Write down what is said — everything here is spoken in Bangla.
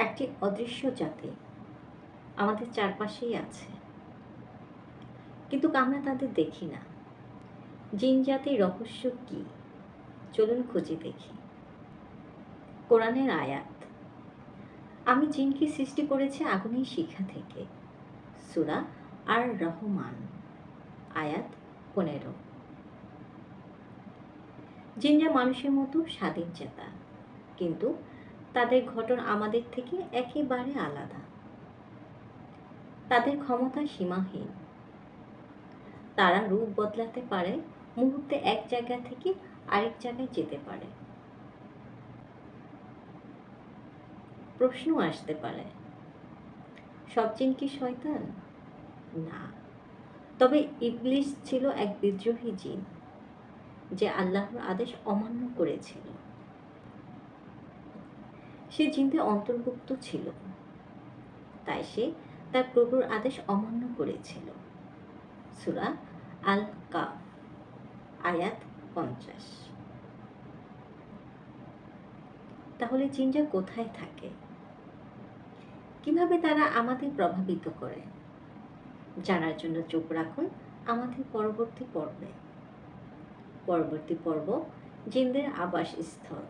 একটি অদৃশ্য জাতি আমাদের চারপাশেই আছে, কিন্তু আমরা তাদের দেখি না। জিন জাতির রহস্য কি? চলুন খুঁজে দেখি। কোরআনের আয়াত, আমি জিনকে সৃষ্টি করেছি আগুনের শিখা থেকে। সূরা আর রহমান, আয়াত 15। জিনরা মানুষের মতো স্বাধীন চেতা, কিন্তু তাদের গঠন আমাদের থেকে একেবারে আলাদা। তাদের ক্ষমতা সীমাহীন। তারা রূপ বদলাতে পারে, মুহূর্তে এক জায়গা থেকে আরেক জায়গায় যেতে পারে। প্রশ্ন আসতে পারে, সব জিন কি শয়তান? না, তবে ইবলিস ছিল এক বিদ্রোহী জিন, যে আল্লাহর আদেশ অমান্য করেছিল। সে জিনদের অন্তর্ভুক্ত ছিল, তাই সে তার প্রভুর আদেশ অমান্য করেছিল। সূরা আল কাফ, আয়াত 50। তাহলে জিনরা কোথায় থাকে? কিভাবে তারা আমাদের প্রভাবিত করে? জানার জন্য চোখ রাখুন আমাদের পরবর্তী পর্বে। পরবর্তী পর্ব, জিনদের আবাসস্থল।